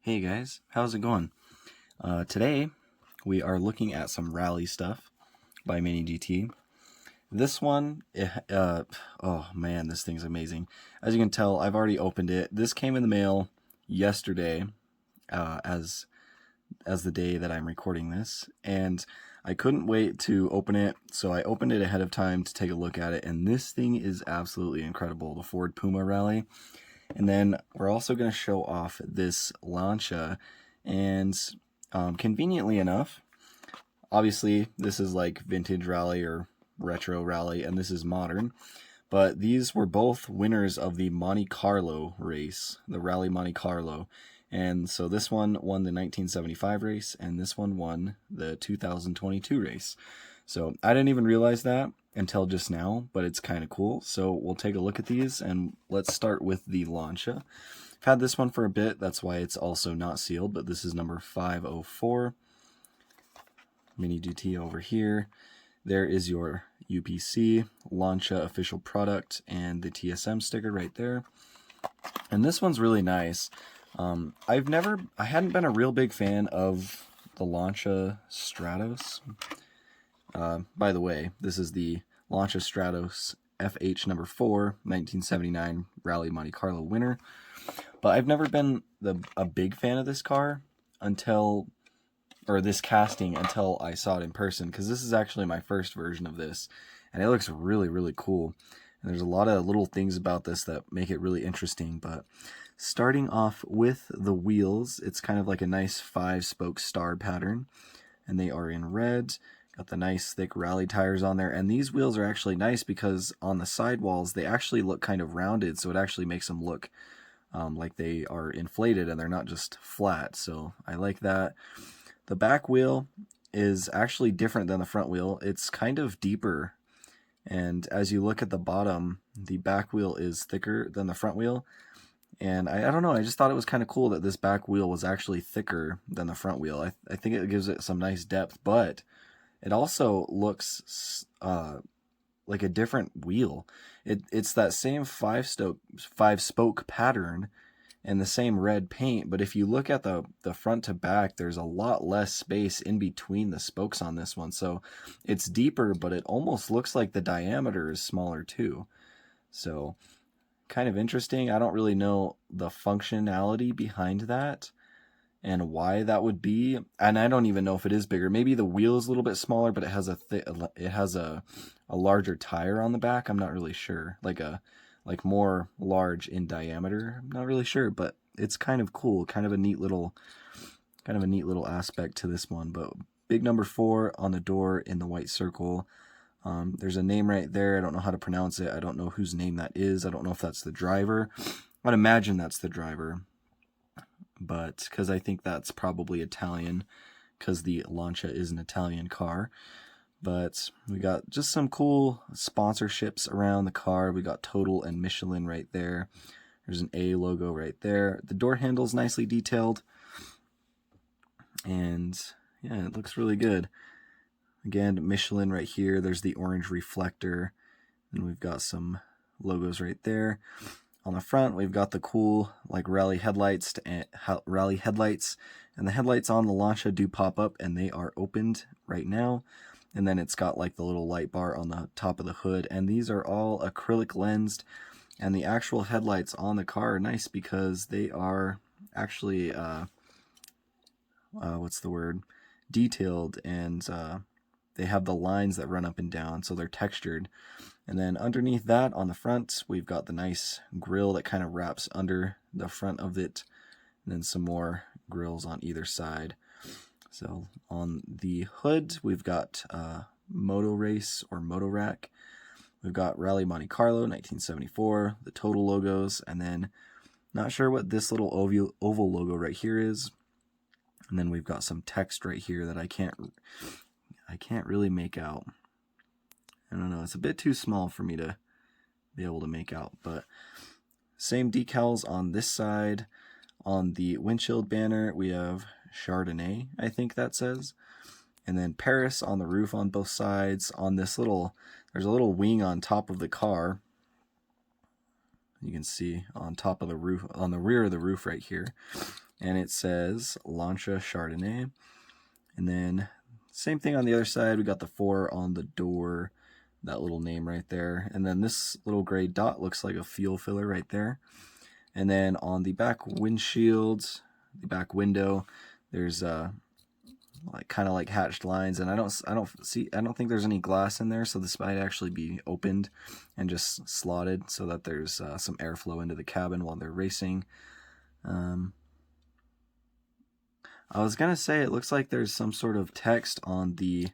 Hey guys, how's it going? Today we are looking at some rally stuff by Mini GT. This one, oh man, this thing's amazing. As you can tell, I've already opened it. This came in the mail yesterday, as the day that I'm recording this, and I couldn't wait to open it, so I opened it ahead of time to take a look at it, and this thing is absolutely incredible, the Ford Puma Rally. And then we're also going to show off this Lancia, and conveniently enough, obviously this is like vintage rally or retro rally, and this is modern, but these were both winners of the Monte Carlo race, the Rally Monte Carlo. And so this one won the 1975 race, and this one won the 2022 race. So I didn't even realize that until just now, but it's kind of cool. So we'll take a look at these, and let's start with the Lancia. I've had this one for a bit, that's why it's also not sealed, but this is number 504. Mini GT over here. There is your UPC, Lancia official product, and the TSM sticker right there. And this one's really nice. I hadn't been a real big fan of the Lancia Stratos. By the way, this is the Lancia Stratos FH number 4, 1979 Rally Monte Carlo winner. But I've never been a big fan of this car this casting until I saw it in person, because this is actually my first version of this, and it looks really, really cool. And there's a lot of little things about this that make it really interesting. But starting off with the wheels, it's kind of like a nice 5-spoke star pattern, and they are in red. Got the nice thick rally tires on there, and these wheels are actually nice because on the sidewalls they actually look kind of rounded, so it actually makes them look like they are inflated and they're not just flat. So I like that. The back wheel is actually different than the front wheel. It's kind of deeper, and as you look at the bottom, the back wheel is thicker than the front wheel. And I don't know, I just thought it was kind of cool that this back wheel was actually thicker than the front wheel. I think it gives it some nice depth, but it also looks like a different wheel. It's that same 5-spoke pattern and the same red paint, but if you look at the front to back, there's a lot less space in between the spokes on this one. So it's deeper, but it almost looks like the diameter is smaller too. So kind of interesting. I don't really know the functionality behind that and why that would be, and I don't even know if it is bigger. Maybe the wheel is a little bit smaller, but it has a larger tire on the back. I'm not really sure, like more large in diameter. I'm not really sure, but it's kind of cool, kind of a neat little aspect to this one. But big number 4 on the door in the white circle. There's a name right there. I don't know how to pronounce it. I don't know whose name that is. I don't know if that's the driver. I'd imagine that's the driver, but because I think that's probably Italian, because the Lancia is an Italian car. But we got just some cool sponsorships around the car. We got Total and Michelin right there. There's an A logo right there. The door handle's nicely detailed, and yeah, it looks really good. Again, Michelin right here. There's the orange reflector, and we've got some logos right there. On the front, we've got the cool like rally headlights, and the headlights on the Lancia do pop up, and they are opened right now. And then it's got like the little light bar on the top of the hood, and these are all acrylic lensed, and the actual headlights on the car are nice because they are actually detailed, and they have the lines that run up and down, so they're textured. And then underneath that, on the front, we've got the nice grille that kind of wraps under the front of it, and then some more grills on either side. So on the hood, we've got Moto Race or Moto Rack. We've got Rally Monte Carlo 1974, the Total logos, and then not sure what this little oval logo right here is. And then we've got some text right here that I can't really make out. I don't know, it's a bit too small for me to be able to make out, but same decals on this side. On the windshield banner, we have Chardonnay, I think that says. And then Paris on the roof on both sides. On this there's a little wing on top of the car. You can see on top of the roof, on the rear of the roof right here. and it says Lancia Chardonnay. And then same thing on the other side. We got the 4 on the door, that little name right there. And then this little gray dot looks like a fuel filler right there. And then on the back windshield, the back window, there's like kind of like hatched lines, and I don't think there's any glass in there, so this might actually be opened and just slotted so that there's some airflow into the cabin while they're racing. I was gonna say it looks like there's some sort of text on the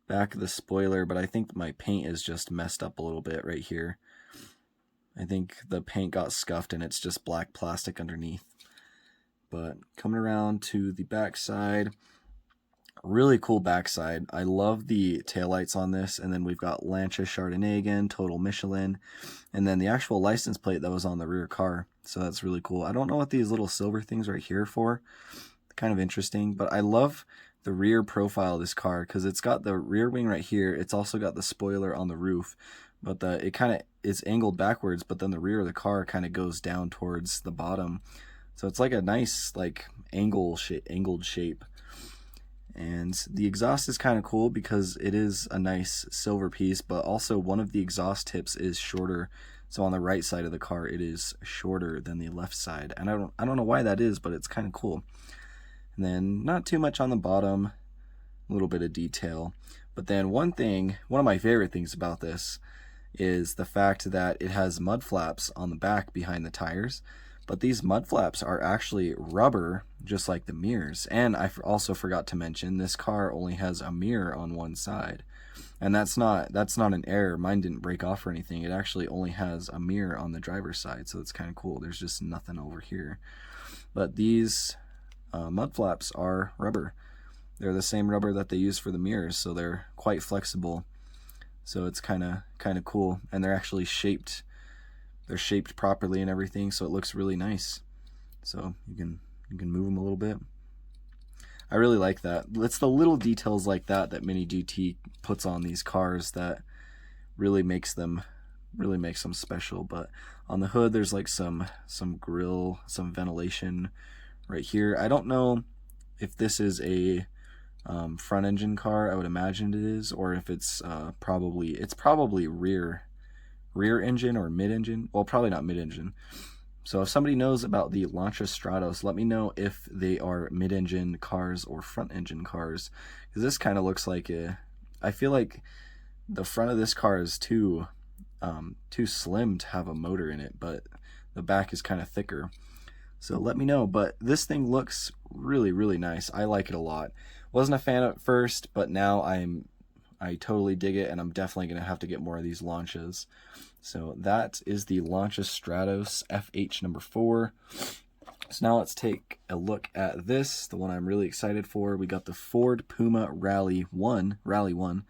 back of the spoiler, but I think my paint is just messed up a little bit right here. I think the paint got scuffed and it's just black plastic underneath. But coming around to the back side, really cool backside. I love the taillights on this, and then we've got Lancia Chardonnay again, Total Michelin, and then the actual license plate that was on the rear car. So that's really cool. I don't know what these little silver things right here are for. Kind of interesting, but I love the rear profile of this car because it's got the rear wing right here. It's also got the spoiler on the roof, but it kind of is angled backwards, but then the rear of the car kind of goes down towards the bottom. So it's like a nice like angled shape. And the exhaust is kind of cool because it is a nice silver piece, but also one of the exhaust tips is shorter. So on the right side of the car, it is shorter than the left side. And I don't know why that is, but it's kind of cool. And then not too much on the bottom, a little bit of detail. But then one of my favorite things about this is the fact that it has mud flaps on the back behind the tires. But these mud flaps are actually rubber, just like the mirrors. And I also forgot to mention, this car only has a mirror on one side. And that's not an error. Mine didn't break off or anything. It actually only has a mirror on the driver's side, so it's kind of cool. There's just nothing over here. But these mud flaps are rubber. They're the same rubber that they use for the mirrors, so they're quite flexible. So it's kind of cool, and they're actually shaped. They're shaped properly and everything, so it looks really nice. So you can move them a little bit. I really like that. It's the little details like that that Mini GT puts on these cars that really makes them special. But on the hood, there's like some grill, some ventilation right here. I don't know if this is a front engine car. I would imagine it is, or if it's probably rear engine or mid engine. Well, probably not mid engine. So if somebody knows about the Lancia Stratos, let me know if they are mid engine cars or front engine cars, because this kind of looks like I feel like the front of this car is too slim to have a motor in it, but the back is kind of thicker. So let me know. But this thing looks really, really nice. I like it a lot. Wasn't a fan at first, but now I totally dig it, and I'm definitely going to have to get more of these Lancias. So that is the Lancia Stratos FH number 4. So now let's take a look at this, the one I'm really excited for. We got the Ford Puma Rally1,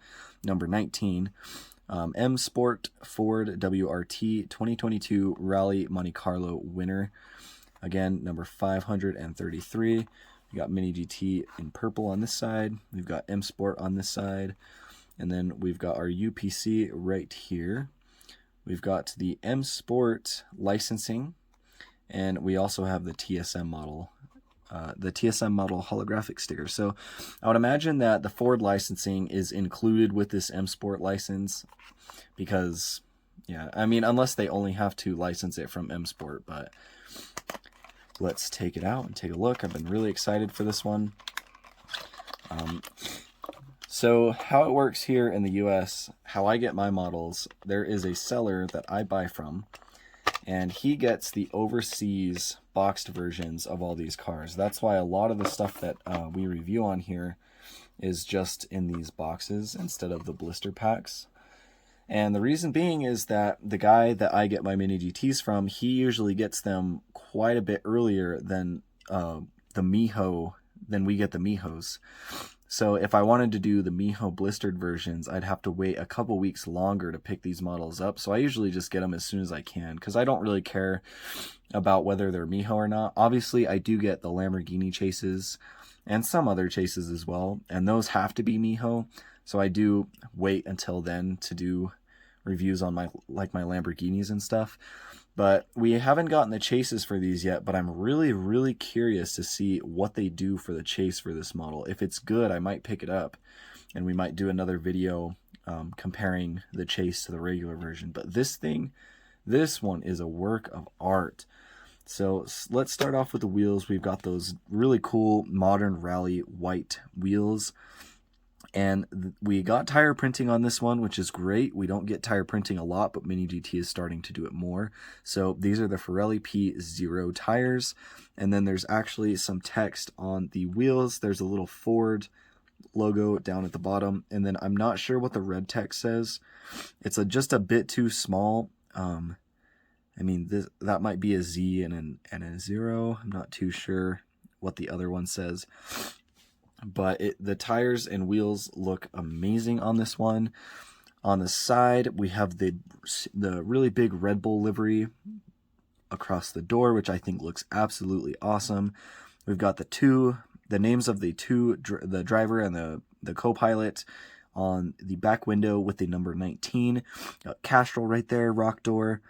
number 19. M Sport Ford WRT 2022 Rally Monte Carlo winner. Again, number 533. We got Mini GT in purple on this side. We've got M Sport on this side. And then we've got our UPC right here. We've got the M Sport licensing. And we also have the TSM model. The TSM model holographic sticker. So I would imagine that the Ford licensing is included with this M Sport license. Because, yeah, I mean, unless they only have to license it from M Sport. But let's take it out and take a look. I've been really excited for this one. So how it works here in the US, how I get my models, there is a seller that I buy from, and he gets the overseas boxed versions of all these cars. That's why a lot of the stuff that we review on here is just in these boxes instead of the blister packs. And the reason being is that the guy that I get my Mini GTs from, he usually gets them quite a bit earlier than we get the Mihos. So if I wanted to do the Miho blistered versions, I'd have to wait a couple weeks longer to pick these models up. So I usually just get them as soon as I can, because I don't really care about whether they're Miho or not. Obviously, I do get the Lamborghini chases and some other chases as well, and those have to be Miho. So I do wait until then to do reviews on my Lamborghinis and stuff. But we haven't gotten the chases for these yet, but I'm really curious to see what they do for the chase for this model. If it's good, I might pick it up, and we might do another video comparing the chase to the regular version. But this one is a work of art. So let's start off with the wheels. We've got those really cool modern rally white wheels. And we got tire printing on this one, which is great. We don't get tire printing a lot, but Mini GT is starting to do it more. So these are the Pirelli P0 tires. And then there's actually some text on the wheels. There's a little Ford logo down at the bottom. And then I'm not sure what the red text says. It's just a bit too small. I mean, that might be a Z and a 0. I'm not too sure what the other one says. But the tires and wheels look amazing on this one. On the side, we have the really big Red Bull livery across the door, which I think looks absolutely awesome. We've got the names of the driver and the co-pilot on the back window with the number 19. Got Castrol right there, rock door.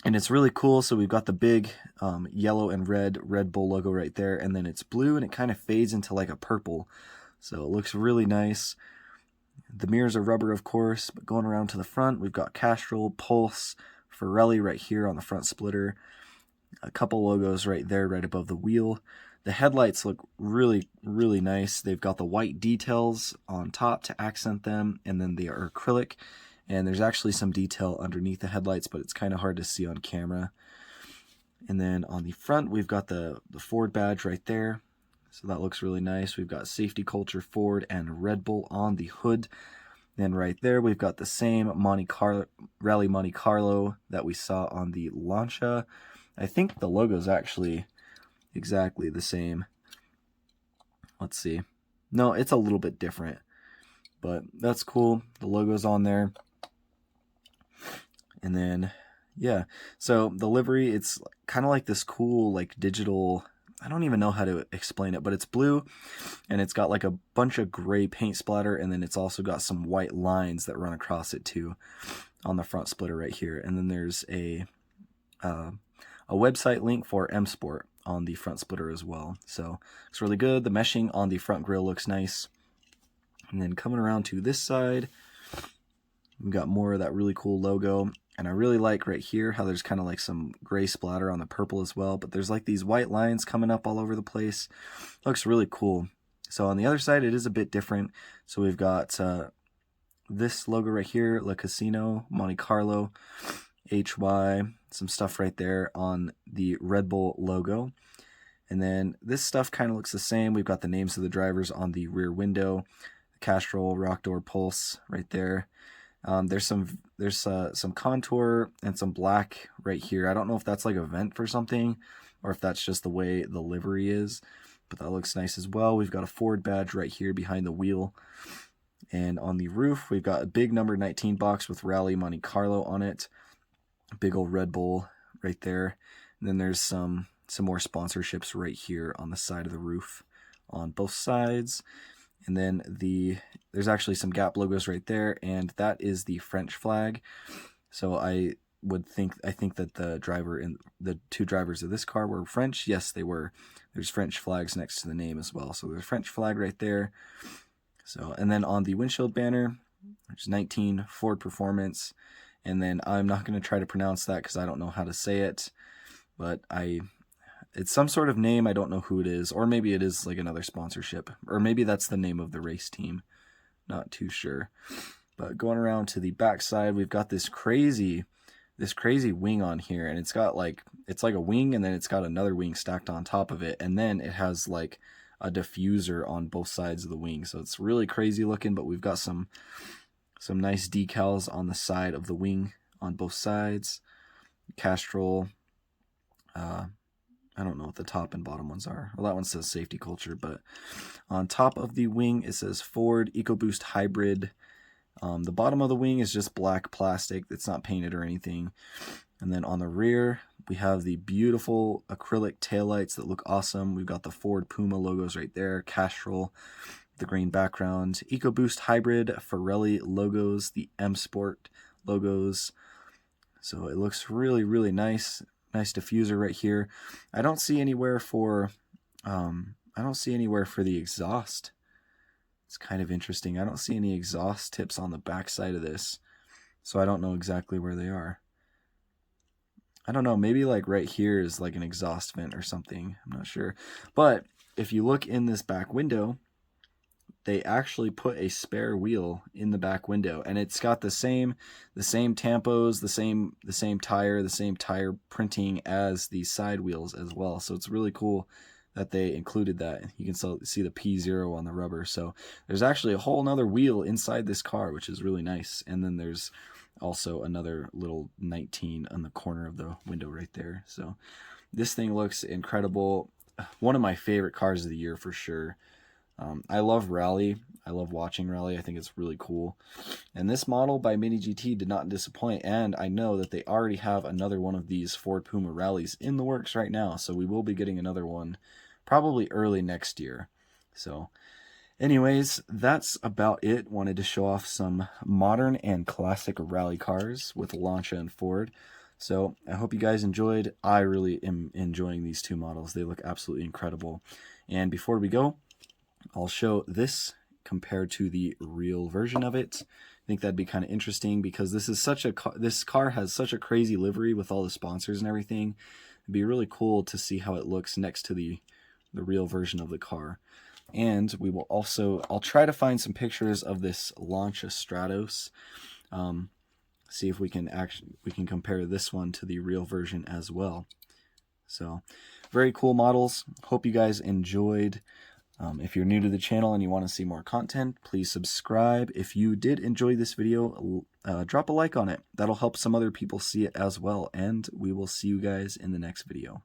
And it's really cool. So we've got the big yellow and red Red Bull logo right there. And then it's blue and it kind of fades into like a purple. So it looks really nice. The mirrors are rubber, of course. But going around to the front, we've got Castrol, Pulse, Pirelli right here on the front splitter. A couple logos right there, right above the wheel. The headlights look really nice. They've got the white details on top to accent them. And then they are acrylic. And there's actually some detail underneath the headlights, but it's kind of hard to see on camera. And then on the front, we've got the Ford badge right there. So that looks really nice. We've got Safety Culture Ford and Red Bull on the hood. Then right there, we've got the same Rally Monte Carlo that we saw on the Lancia. I think the logo is actually exactly the same. Let's see. No, it's a little bit different. But that's cool. The logo's on there. And then, yeah, so the livery, it's kind of like this cool, like digital, I don't even know how to explain it, but it's blue, and it's got like a bunch of gray paint splatter, and then it's also got some white lines that run across it too, on the front splitter right here. And then there's a website link for M Sport on the front splitter as well. So it's really good. The meshing on the front grille looks nice. And then coming around to this side, we've got more of that really cool logo. And I really like right here how there's kind of like some gray splatter on the purple as well. But there's like these white lines coming up all over the place. Looks really cool. So on the other side, it is a bit different. So we've got this logo right here, Le Casino, Monte Carlo, HY, some stuff right there on the Red Bull logo. And then this stuff kind of looks the same. We've got the names of the drivers on the rear window. Castrol, rock door, Pulse right there. There's some contour and some black right here. I don't know if that's like a vent for something or if that's just the way the livery is, but that looks nice as well. We've got a Ford badge right here behind the wheel. And on the roof, we've got a big number 19 box with Rally Monte Carlo on it. A big old Red Bull right there. And then there's some more sponsorships right here on the side of the roof on both sides. And then there's actually some Gap logos right there, and that is the French flag. So I think that the driver and the two drivers of this car were French. Yes, they were. There's French flags next to the name as well. So there's a French flag right there. So, and then on the windshield banner, there's 19 Ford Performance. And then I'm not going to try to pronounce that because I don't know how to say it, but it's some sort of name. I don't know who it is, or maybe it is like another sponsorship, or maybe that's the name of the race team. Not too sure. But going around to the back side, we've got this crazy wing on here, and it's like a wing, and then it's got another wing stacked on top of it, and then it has like a diffuser on both sides of the wing. So it's really crazy looking, but we've got some nice decals on the side of the wing on both sides. Castrol, I don't know what the top and bottom ones are. Well, that one says Safety Culture, but on top of the wing, it says Ford EcoBoost Hybrid. The bottom of the wing is just black plastic. It's not painted or anything. And then on the rear, we have the beautiful acrylic taillights that look awesome. We've got the Ford Puma logos right there, Castrol, the green background, EcoBoost Hybrid, Pirelli logos, the M Sport logos. So it looks really, really nice. Nice diffuser right here. I don't see anywhere for the exhaust. It's kind of interesting. I don't see any exhaust tips on the back side of this, so I don't know exactly where they are. I don't know, maybe like right here is like an exhaust vent or something. I'm not sure. But if you look in this back window, they actually put a spare wheel in the back window, and it's got the same tampos, the same tire printing as the side wheels as well. So it's really cool that they included that. You can still see the P0 on the rubber. So there's actually a whole nother wheel inside this car, which is really nice. And then there's also another little 19 on the corner of the window right there. So this thing looks incredible. One of my favorite cars of the year for sure. I love rally. I love watching rally. I think it's really cool. And this model by Mini GT did not disappoint. And I know that they already have another one of these Ford Puma rallies in the works right now. So we will be getting another one probably early next year. So anyways, that's about it. Wanted to show off some modern and classic rally cars with Lancia and Ford. So I hope you guys enjoyed. I really am enjoying these two models. They look absolutely incredible. And before we go, I'll show this compared to the real version of it. I think that'd be kind of interesting because this car has such a crazy livery with all the sponsors and everything. It'd be really cool to see how it looks next to the real version of the car. And we will also, I'll try to find some pictures of this Lancia Stratos. See if we can compare this one to the real version as well. So very cool models. Hope you guys enjoyed. If you're new to the channel and you want to see more content, please subscribe. If you did enjoy this video, drop a like on it. That'll help some other people see it as well. And we will see you guys in the next video.